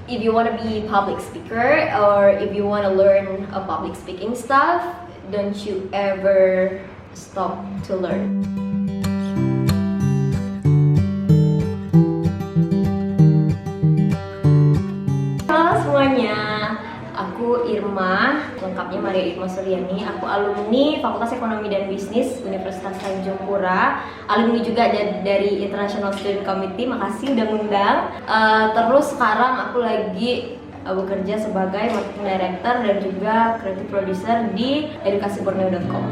if you want to be public speaker or if you want to learn a public speaking stuff, don't you ever stop to learn. Halo semuanya, aku Irma, lengkapnya Maria Irma Suryani. Aku alumni Fakultas Ekonomi dan Bisnis Universitas Tanjung Pura, alumni juga dari International Student Committee. Makasih udah ngundang. Terus sekarang aku lagi bekerja sebagai marketing director dan juga creative producer di edukasiborneo.com.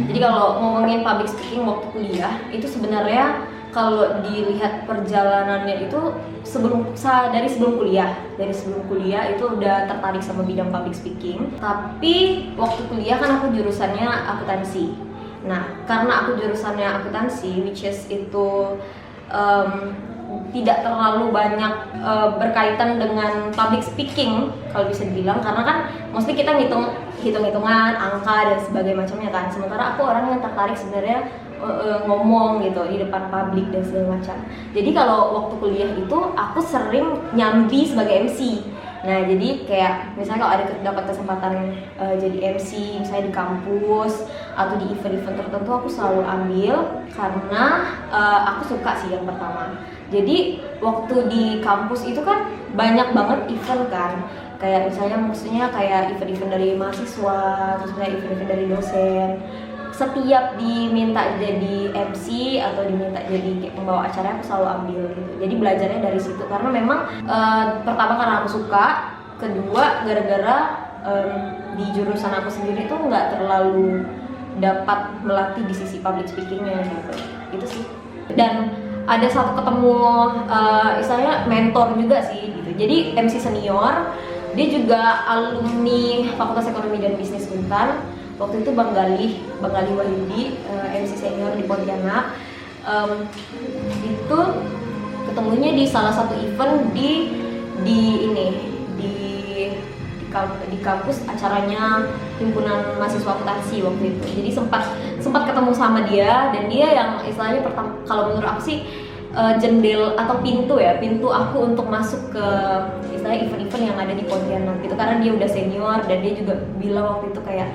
Jadi kalau ngomongin public speaking waktu kuliah, itu sebenarnya kalau dilihat perjalanannya itu dari sebelum kuliah itu udah tertarik sama bidang public speaking. Tapi waktu kuliah kan aku jurusannya akuntansi. Nah, karena aku jurusannya akuntansi, which is itu tidak terlalu banyak berkaitan dengan public speaking kalau bisa dibilang, karena kan mostly kita hitung-hitungan, angka dan sebagainya macamnya kan. Sementara aku orang yang tertarik sebenarnya ngomong gitu di depan publik dan segala macam. Jadi kalau waktu kuliah itu aku sering nyambi sebagai MC. Nah, jadi kayak misalnya kalau ada dapat kesempatan jadi MC misalnya di kampus atau di event-event tertentu, aku selalu ambil karena aku suka sih yang pertama. Jadi waktu di kampus itu kan banyak banget event kan. Kayak maksudnya kayak event-event dari mahasiswa, terus kayak event-event dari dosen. Setiap diminta jadi MC atau diminta jadi kayak pembawa acara, aku selalu ambil gitu. Jadi belajarnya dari situ karena memang pertama karena aku suka, kedua gara-gara di jurusan aku sendiri tuh nggak terlalu dapat melatih di sisi public speakingnya gitu. Itu sih. Dan ada satu ketemu istilahnya mentor juga sih gitu. Jadi MC senior, dia juga alumni Fakultas Ekonomi dan Bisnis Untan. Waktu itu Bang Gali Wahyudi, MC senior di Pontianak. Itu ketemunya di salah satu event di kampus acaranya himpunan mahasiswa akuntansi waktu itu. Jadi sempat ketemu sama dia, dan dia yang istilahnya pertama, kalau menurut aku sih jendel atau pintu aku untuk masuk ke istilahnya event-event yang ada di Pontianak gitu, karena dia udah senior dan dia juga bilang waktu itu kayak,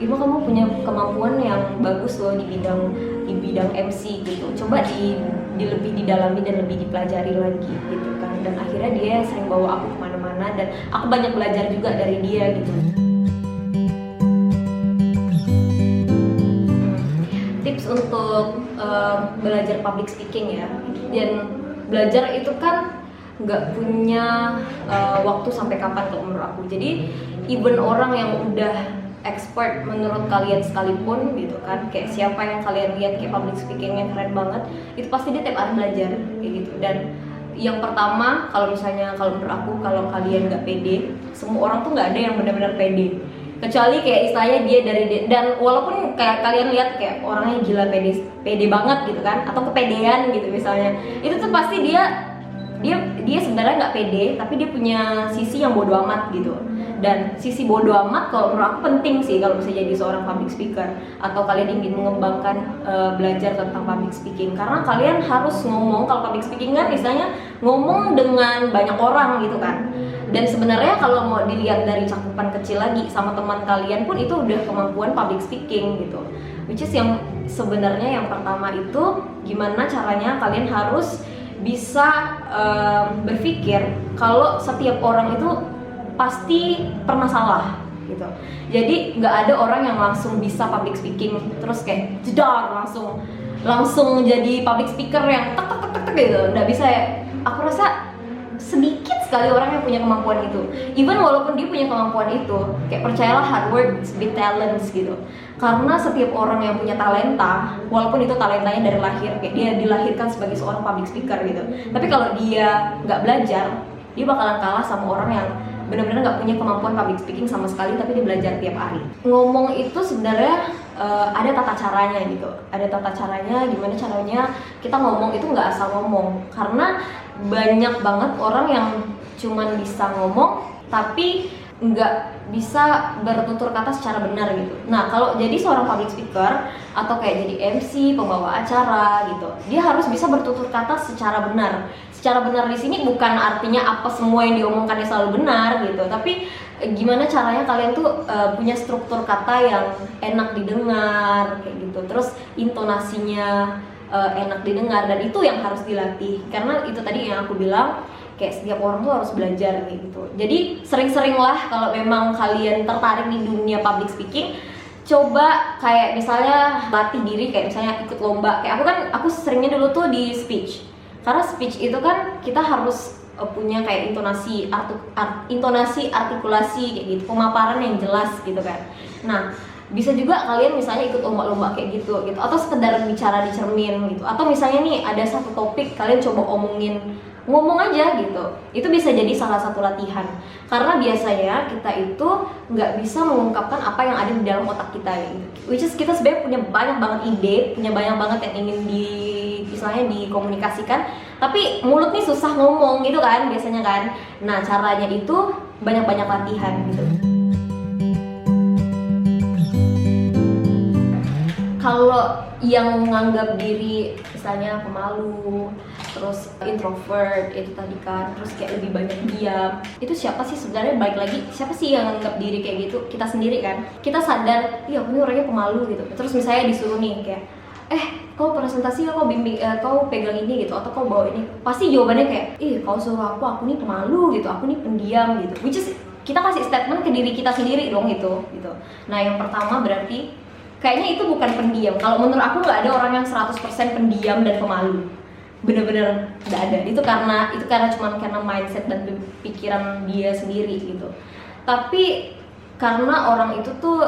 Irma, kamu punya kemampuan yang bagus loh di bidang MC gitu. Coba lebih didalami dan lebih dipelajari lagi gitu kan. Dan akhirnya dia sering bawa aku kemana-mana dan aku banyak belajar juga dari dia gitu. Tips untuk belajar public speaking ya. Dan belajar itu kan nggak punya waktu sampai kapan kalau menurut aku. Jadi even orang yang udah expert menurut kalian sekalipun gitu kan, kayak siapa yang kalian lihat kayak public speakingnya keren banget, itu pasti dia tiap hari belajar kayak gitu. Dan yang pertama, kalau menurut aku, kalau kalian nggak pede, semua orang tuh nggak ada yang benar-benar pede, kecuali kayak istilahnya dan walaupun kayak kalian lihat kayak orangnya gila pede banget gitu kan, atau kepedean gitu misalnya, itu tuh pasti dia sebenarnya nggak pede, tapi dia punya sisi yang bodoh amat gitu. Dan sisi bodoh amat kalau menurut aku penting sih kalau bisa jadi seorang public speaker, atau kalian ingin mengembangkan belajar tentang public speaking, karena kalian harus ngomong. Kalau public speaking kan istilahnya ngomong dengan banyak orang gitu kan. Dan sebenarnya kalau mau dilihat dari cakupan kecil lagi, sama teman kalian pun itu udah kemampuan public speaking gitu. Which is yang sebenarnya yang pertama itu gimana caranya kalian harus bisa berpikir kalau setiap orang itu pasti pernah salah gitu. Jadi nggak ada orang yang langsung bisa public speaking terus kayak jedar langsung jadi public speaker yang tek gitu. Nggak bisa ya. Aku rasa sedikit sekali orang yang punya kemampuan itu. Even walaupun dia punya kemampuan itu, kayak percayalah hard work beat talents gitu. Karena setiap orang yang punya talenta, walaupun itu talentanya dari lahir, kayak dia dilahirkan sebagai seorang public speaker gitu, tapi kalau dia nggak belajar, dia bakalan kalah sama orang yang benar-benar nggak punya kemampuan public speaking sama sekali, tapi dia belajar tiap hari. Ngomong itu sebenarnya ada tata caranya gitu. Ada tata caranya, gimana caranya kita ngomong itu nggak asal ngomong. Karena banyak banget orang yang cuman bisa ngomong tapi nggak bisa bertutur kata secara benar gitu. Nah kalau jadi seorang public speaker atau kayak jadi MC, pembawa acara gitu, dia harus bisa bertutur kata secara benar. Secara benar di sini bukan artinya apa semua yang diomongkannya selalu benar gitu, tapi gimana caranya kalian tuh punya struktur kata yang enak didengar kayak gitu, terus intonasinya enak didengar, dan itu yang harus dilatih. Karena itu tadi yang aku bilang, kayak setiap orang tuh harus belajar kayak gitu. Jadi sering-seringlah kalau memang kalian tertarik di dunia public speaking, coba kayak misalnya latih diri, kayak misalnya ikut lomba. Kayak aku seringnya dulu tuh di speech. Karena speech itu kan kita harus punya kayak intonasi, artikulasi kayak gitu, pemaparan yang jelas gitu kan. Nah, bisa juga kalian misalnya ikut lomba-lomba kayak gitu, atau sekedar bicara di cermin gitu. Atau misalnya nih ada satu topik kalian coba ngomong aja gitu. Itu bisa jadi salah satu latihan. Karena biasanya kita itu nggak bisa mengungkapkan apa yang ada di dalam otak kita gitu. Which is kita sebenarnya punya banyak banget ide, punya banyak banget yang ingin misalnya dikomunikasikan, tapi mulut nih susah ngomong gitu kan biasanya kan. Nah caranya itu banyak-banyak latihan gitu. Kalau yang menganggap diri misalnya pemalu, terus introvert itu tadi kan, terus kayak lebih banyak diam, itu siapa sih sebenarnya? Balik lagi, siapa sih yang menganggap diri kayak gitu? Kita sendiri kan. Kita sadar, iya aku ini orangnya pemalu gitu. Terus misalnya disuruh nih kayak, kau presentasi kau bimbing, kau pegang ini gitu, atau kau bawa ini, pasti jawabannya kayak, kau suruh aku nih pemalu gitu, aku nih pendiam gitu. Which is kita kasih statement ke diri kita sendiri dong gitu. Nah yang pertama berarti kayaknya itu bukan pendiam. Kalau menurut aku nggak ada orang yang 100% pendiam dan pemalu. Bener-bener nggak ada. Itu karena mindset dan pikiran dia sendiri gitu. Tapi karena orang itu tuh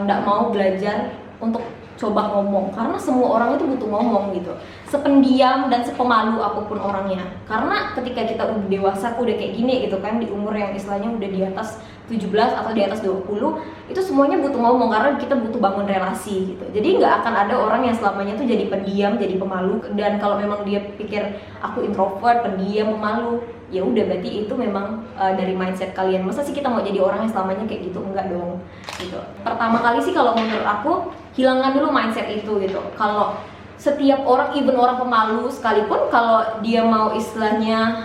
nggak mau belajar untuk coba ngomong, karena semua orang itu butuh ngomong gitu, sependiam dan sepemalu apapun orangnya. Karena ketika kita udah dewasa, udah kayak gini gitu kan, di umur yang istilahnya udah di atas 17 atau di atas 20, itu semuanya butuh ngomong karena kita butuh bangun relasi gitu. Jadi nggak akan ada orang yang selamanya tuh jadi pendiam, jadi pemalu. Dan kalau memang dia pikir aku introvert, pendiam, pemalu, ya udah berarti itu memang dari mindset kalian. Masa sih kita mau jadi orang yang selamanya kayak gitu? Enggak dong gitu. Pertama kali sih kalau menurut aku, hilangkan dulu mindset itu gitu. Kalau setiap orang, even orang pemalu sekalipun, kalau dia mau istilahnya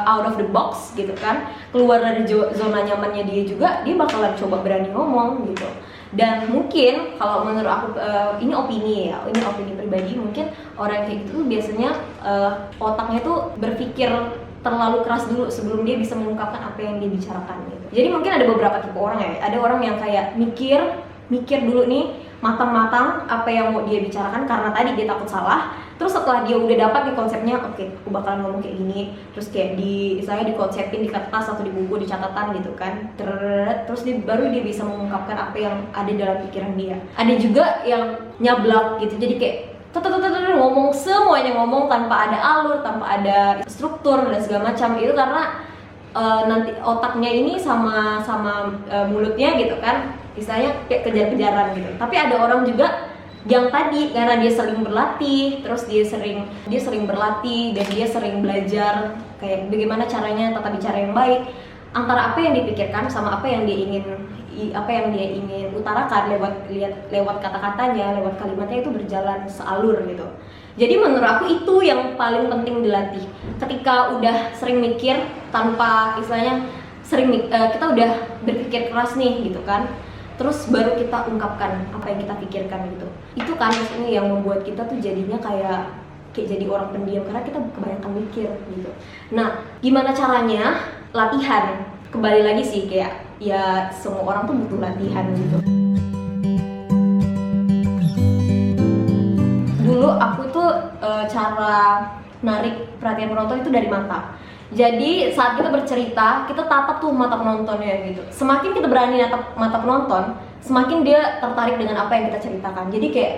out of the box gitu kan, keluar dari zona nyamannya dia juga, dia bakalan coba berani ngomong gitu. Dan mungkin kalau menurut aku, ini opini pribadi, mungkin orang kayak gitu tuh biasanya otaknya tuh berpikir terlalu keras dulu sebelum dia bisa mengungkapkan apa yang dia bicarakan gitu. Jadi mungkin ada beberapa tipe orang ya. Ada orang yang kayak mikir dulu nih matang-matang apa yang mau dia bicarakan karena tadi dia takut salah. Terus setelah dia udah dapat nih konsepnya, oke, aku bakalan ngomong kayak gini. Terus kayak misalnya dikonsepin di kertas atau di buku, di catatan gitu kan. Terus baru dia bisa mengungkapkan apa yang ada dalam pikiran dia. Ada juga yang nyablak gitu. Jadi kayak ngomong semuanya, ngomong tanpa ada alur, tanpa ada struktur dan segala macam. Itu karena nanti otaknya ini sama mulutnya gitu kan, misalnya kayak kejar-kejaran gitu. Tapi ada orang juga yang tadi karena dia sering berlatih, terus dia sering berlatih dan dia sering belajar kayak bagaimana caranya tata bicara yang baik, antara apa yang dipikirkan sama apa yang dia ingin utarakan lewat kata-katanya, lewat kalimatnya itu berjalan sealur gitu. Jadi menurut aku itu yang paling penting dilatih. Ketika udah sering mikir tanpa istilahnya kita udah berpikir keras nih gitu kan, terus baru kita ungkapkan apa yang kita pikirkan gitu. Itu kan maksudnya yang membuat kita tuh jadinya kayak jadi orang pendiam karena kita kebanyakan mikir gitu. Nah, gimana caranya? Latihan. Kembali lagi sih kayak ya semua orang tuh butuh latihan gitu. Dulu aku tuh cara narik perhatian penonton itu dari mata. Jadi saat kita bercerita, kita tatap tuh mata penontonnya gitu. Semakin kita berani natap mata penonton, semakin dia tertarik dengan apa yang kita ceritakan. Jadi kayak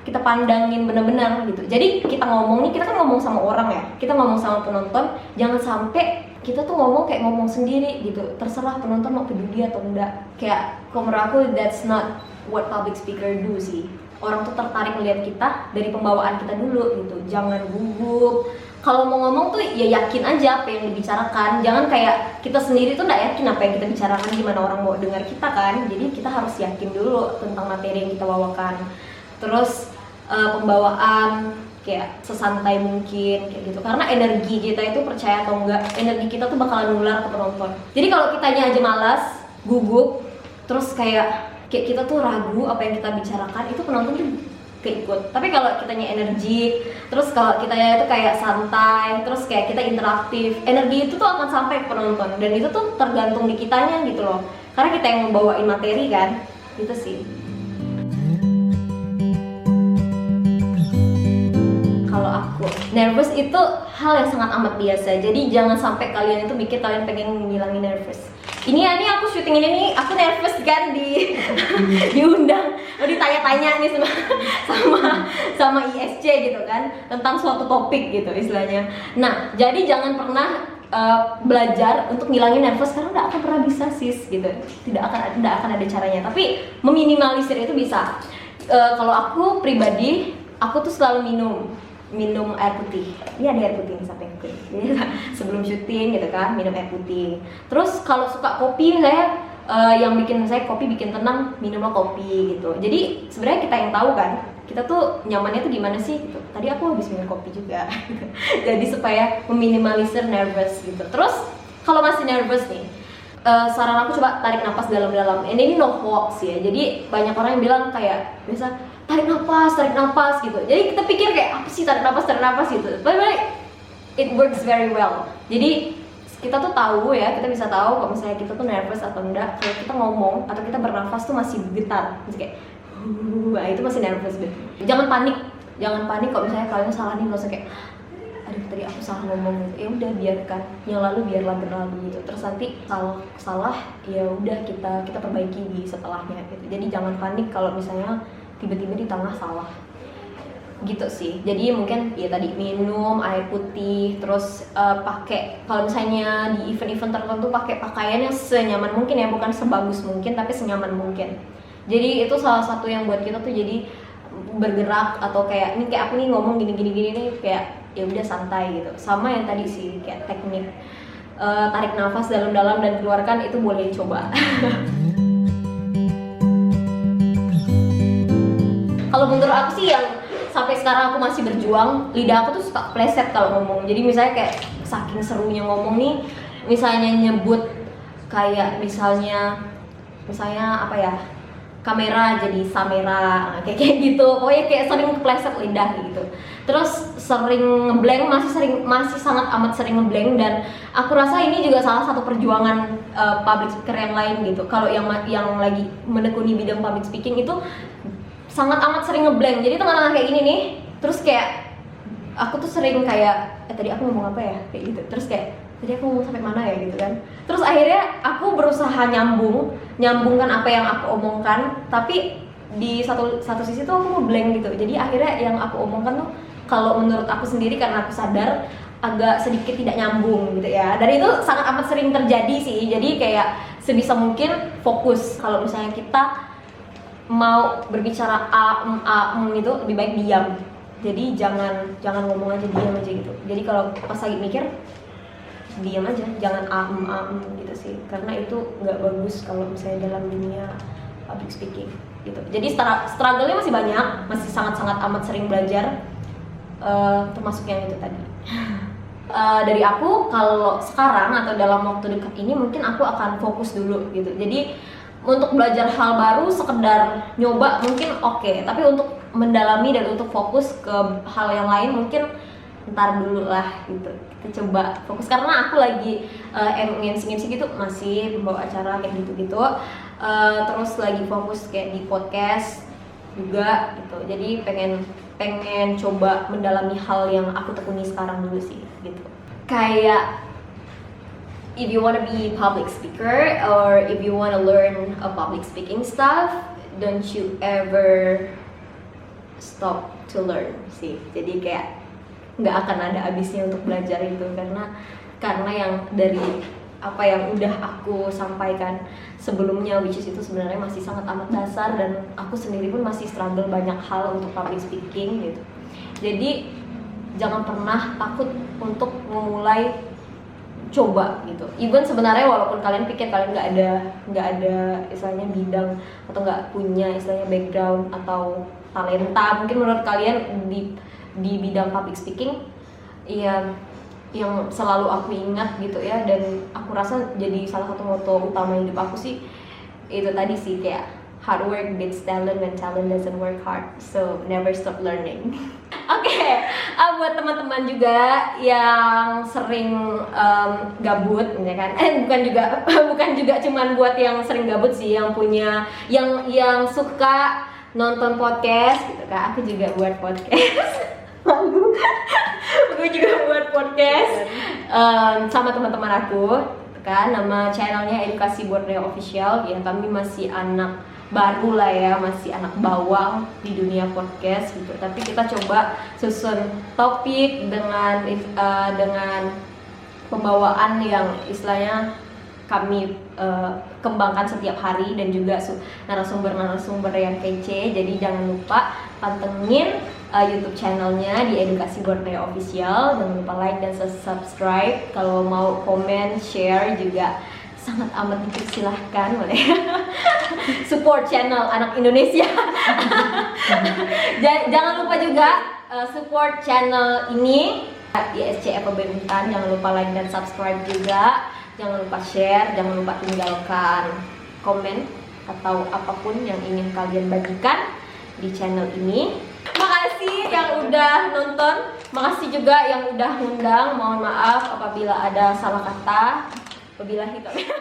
kita pandangin benar-benar gitu. Jadi kita ngomong nih, kita kan ngomong sama orang ya, kita ngomong sama penonton, jangan sampai kita tuh ngomong kayak ngomong sendiri gitu. Terserah penonton mau peduli atau enggak. Kayak menurut aku that's not what public speaker do sih. Orang tuh tertarik melihat kita dari pembawaan kita dulu gitu. Jangan gugup, kalau mau ngomong tuh ya yakin aja apa yang dibicarakan, jangan kayak kita sendiri tuh nggak yakin apa yang kita bicarakan, gimana orang mau dengar kita kan. Jadi kita harus yakin dulu tentang materi yang kita bawakan. Terus pembawaan kayak sesantai mungkin kayak gitu, karena energi kita itu, percaya atau enggak, energi kita tuh bakalan nular ke penonton. Jadi kalau kitanya aja malas, gugup, terus kayak kita tuh ragu apa yang kita bicarakan, itu penonton tuh keikut. Tapi kalau kitanya energi, terus kalau kitanya itu kayak santai, terus kayak kita interaktif, energi itu tuh akan sampai ke penonton. Dan itu tuh tergantung di kitanya gitu loh, karena kita yang membawain materi kan, gitu sih. Kalau aku, nervous itu hal yang sangat amat biasa. Jadi jangan sampai kalian itu mikir kalian pengen ngilangin nervous. Ini aku syuting ini nih, aku nervous kan diundang, ditanya-tanya nih sama ISC gitu kan, tentang suatu topik gitu istilahnya. Nah, jadi jangan pernah belajar untuk ngilangin nervous, karena nggak akan pernah bisa sis gitu. Tidak akan ada caranya. Tapi meminimalisir itu bisa. Kalau aku pribadi, aku tuh selalu minum air putih. Ini ada air putih nih sampai sebelum syuting gitu kan, minum air putih. Terus kalau suka kopi, yang bikin saya kopi bikin tenang, minumlah kopi gitu. Jadi sebenarnya kita yang tahu kan, kita tuh nyamannya tuh gimana sih gitu. Tadi aku habis minum kopi juga. Jadi supaya meminimalisir nervous gitu. Terus kalau masih nervous nih, saran aku coba tarik napas dalam-dalam. Ini no hoax ya. Jadi banyak orang yang bilang kayak biasa tarik napas gitu. Jadi kita pikir kayak apa sih tarik napas gitu. But it works very well. Jadi kita tuh tahu ya, kita bisa tahu kalau misalnya kita tuh nervous atau enggak kalau kita ngomong atau kita bernafas tuh masih getar. Jadi kayak itu masih nervous gitu. Jangan panik kalau misalnya kalian salah nih, langsung kayak aduh tadi aku salah ngomong gitu. Ya udah biarkan, yang lalu biarlah berlalu gitu. Terus nanti salah ya udah kita perbaiki di setelahnya gitu. Jadi jangan panik kalau misalnya tiba-tiba di tengah salah gitu sih. Jadi mungkin ya tadi minum air putih, terus pakai, kalau misalnya di event-event tertentu pakai pakaian yang senyaman mungkin ya, bukan sebagus mungkin tapi senyaman mungkin. Jadi itu salah satu yang buat kita tuh jadi bergerak, atau kayak ini kayak aku nih ngomong gini nih kayak ya udah santai gitu. Sama yang tadi sih kayak teknik tarik nafas dalam-dalam dan keluarkan, itu boleh dicoba. Kalau menurut aku sih yang sampai sekarang aku masih berjuang, lidah aku tuh suka pleset kalau ngomong. Jadi misalnya kayak saking serunya ngomong nih, misalnya nyebut kayak misalnya apa ya, kamera jadi samera, kayak gitu. Pokoknya kayak sering kepleset lidah gitu. Terus sering ngeblank, masih sangat amat sering ngeblank, dan aku rasa ini juga salah satu perjuangan public speaker yang lain gitu. Kalau yang lagi menekuni bidang public speaking itu sangat amat sering ngeblank. Jadi tengah-tengah kayak gini nih, terus kayak aku tuh sering kayak tadi aku ngomong apa ya, kayak gitu. Terus kayak tadi aku ngomong sampai mana ya gitu kan. Terus akhirnya aku berusaha nyambungkan apa yang aku omongkan, tapi di satu sisi tuh aku ngeblank gitu. Jadi akhirnya yang aku omongkan tuh kalau menurut aku sendiri, karena aku sadar agak sedikit tidak nyambung gitu ya. Dan itu sangat amat sering terjadi sih. Jadi kayak sebisa mungkin fokus. Kalau misalnya kita mau berbicara itu lebih baik diam. Jadi jangan ngomong aja, diam aja gitu. Jadi kalau pas lagi mikir diam aja, jangan gitu sih, karena itu nggak bagus kalau misalnya dalam dunia public speaking gitu. Jadi struggle-nya masih banyak, masih sangat amat sering belajar, termasuk yang itu tadi. Dari aku kalau sekarang atau dalam waktu dekat ini mungkin aku akan fokus dulu gitu. Jadi untuk belajar hal baru, sekedar nyoba mungkin oke, tapi untuk mendalami dan untuk fokus ke hal yang lain mungkin ntar dulu lah gitu. Kita coba fokus, karena aku lagi MC gitu, masih membawa acara kayak gitu-gitu, terus lagi fokus kayak di podcast juga gitu. Jadi pengen coba mendalami hal yang aku tekuni sekarang dulu sih gitu. Kayak if you want to be public speaker or if you want to learn a public speaking stuff, don't you ever stop to learn sih. Jadi kayak nggak akan ada habisnya untuk belajar itu, karena yang dari apa yang udah aku sampaikan sebelumnya, which is itu sebenarnya masih sangat amat dasar, dan aku sendiri pun masih struggle banyak hal untuk public speaking gitu. Jadi jangan pernah takut untuk memulai coba gitu. Even sebenarnya walaupun kalian pikir kalian nggak ada istilahnya bidang atau nggak punya istilahnya background atau talenta mungkin menurut kalian di bidang public speaking, ya yang selalu aku ingat gitu ya, dan aku rasa jadi salah satu moto utama hidup aku sih itu tadi sih, kayak hard work beats talent when talent doesn't work hard, so never stop learning. Oke, buat teman-teman juga yang sering gabut, ya kan? Bukan juga cuman buat yang sering gabut sih, yang punya, yang suka nonton podcast gitu kan? Aku juga buat podcast. Malu. Aku juga buat podcast sama teman-teman aku, gitu kan? Nama channelnya Edukasi Borneo Official. Ya, kami masih anak baru lah ya, masih anak bawang di dunia podcast gitu. Tapi kita coba susun topik dengan pembawaan yang istilahnya kami kembangkan setiap hari, dan juga narasumber yang kece. Jadi jangan lupa pantengin YouTube channelnya di Edukasi Borneo Official. Jangan lupa like dan subscribe. Kalau mau komen, share juga sangat amat dipersilahkan, boleh. Support channel anak Indonesia. Jangan lupa juga support channel ini ISC FEB Untan. Jangan lupa like dan subscribe juga. Jangan lupa share, jangan lupa tinggalkan komen atau apapun yang ingin kalian bagikan di channel ini. Makasih yang udah nonton, makasih juga yang udah ngundang. Mohon maaf apabila ada salah kata. Wabillahi taufiq.